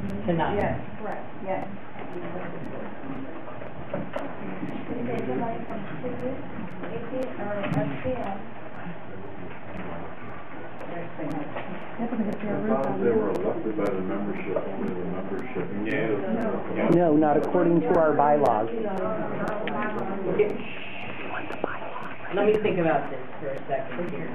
Tonight. Yes, correct, yes. They were elected by the membership, only the membership. Yeah. No, not according to our bylaws. Okay. Let me think about this for a second here.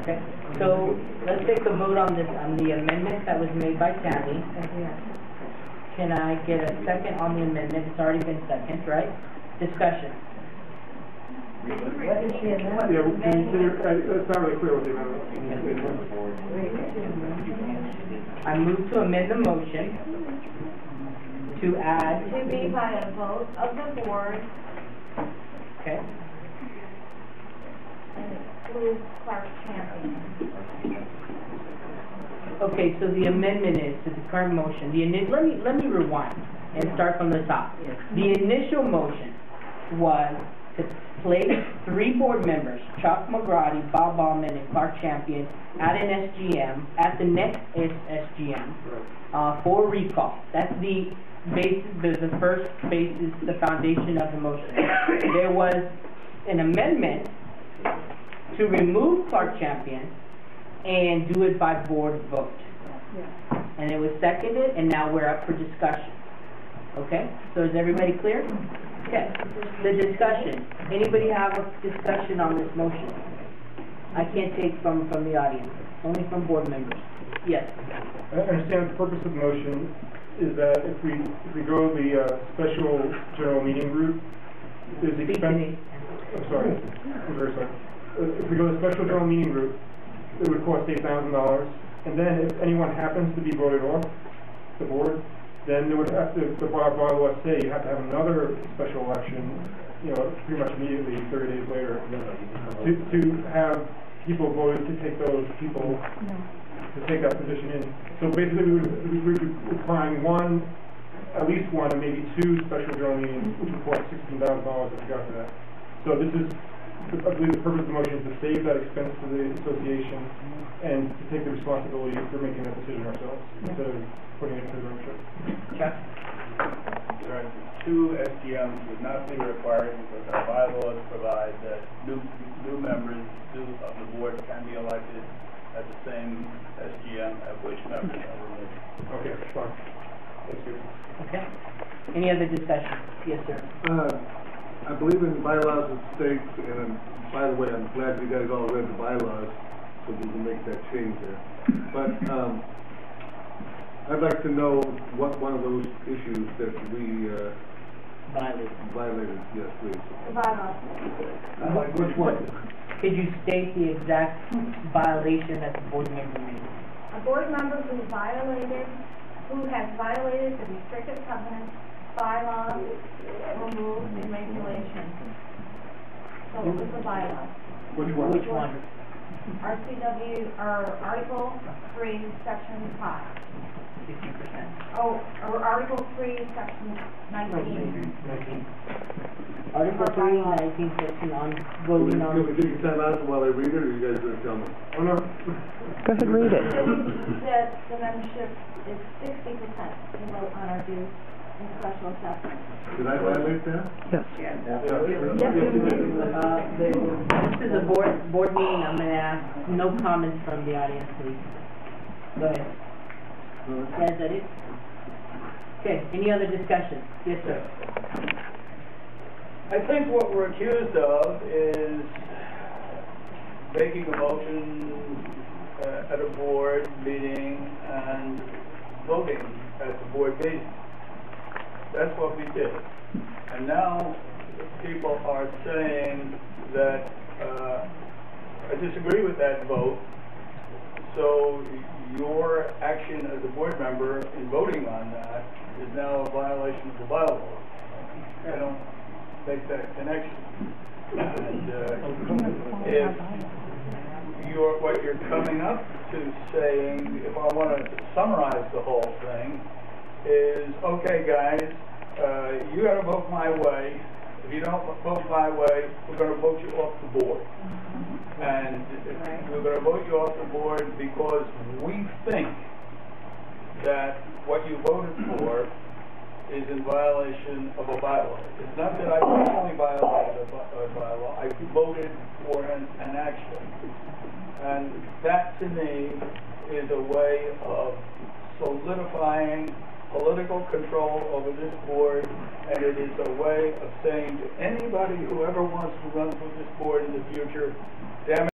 Okay, so let's take a vote on this, on the amendment that was made by Tammy. Can I get a second on the amendment? It's already been seconded, right? Discussion. What is the amendment? It's not really clear what the amendment is. I move to amend the motion to add. To be by a vote of the board Okay. and exclude Clark Champion. Okay, so the amendment is to the current motion. Let me rewind and start from the top. The initial motion was to place 3 board members, Chuck McGrady, Bob Almond, and Clark Champion, at an SGM, at the next SGM, for recall. That's the basis, the first basis, the foundation of the motion. There was an amendment to remove Clark Champion and do it by board vote. And it was seconded, and now we're up for discussion. Okay? So is everybody clear? Okay. The discussion. Anybody have a discussion on this motion? I can't take from the audience. Only from board members. Yes. I understand the purpose of the motion is that if we go the special general meeting route, there's expense. I'm sorry. I'm very sorry. If we go the special general meeting route, it would cost $8,000. And then if anyone happens to be voted off the board, then there would have to, the bylaws say you have to have another special election, pretty much immediately, 30 days later, to have people voted to take those people to take that position in. So basically, we would be requiring at least one, and maybe 2 special general meetings, which would cost $16,000 if we got to that. So this is, I believe, the purpose of the motion is to save that expense to the association and to take the responsibility for making that decision ourselves instead of putting it to the membership. Chuck? Right. 2 SGMs would not be required because our bylaws provide that new members of the board can be elected at the same SGM at which members are removed. Okay, fine. That's good. Okay. Any other discussion? Yes, sir. I believe in bylaws and states, and by the way, I'm glad you guys all read the bylaws so we can make that change there. But I'd like to know what one of those issues that we violated. Yes, please. The bylaws. Which one? Could you state the exact violation that the board member made? A board member who has violated the restricted covenants, bylaws, or rules and regulations. So it was the bylaws. Which one? Which one? RCW, or Article 3, Section 5. 50%. Oh, or Article 3, Section 19. Article 3, 19 section on voting on. Can we give you time out while I read it, or you guys going to tell me? Oh, no. Go ahead, read it. That the membership is 60% to vote on our dues and special assessment. Did I violate that? Yes. This is a board meeting. I'm going to ask no comments from the audience, please. Go ahead. Yeah, is that it? Okay, any other discussion? Yes, sir. I think what we're accused of is making a motion at a board meeting and voting at the board meeting. That's what we did. And now people are saying that I disagree with that vote, so your action as a board member in voting on that is now a violation of the bylaws. I don't make that connection. And what you're coming up to saying, if I want to summarize the whole thing, is, okay guys, you gotta vote my way. If you don't vote my way, we're gonna vote you off the board. And we're gonna vote you off the board because we think that what you voted for is in violation of a bylaw. It's not that I personally violated a bylaw, I voted for an action. And that to me is a way of solidifying political control over this board, and it is a way of saying to anybody who ever wants to run for this board in the future, damn it,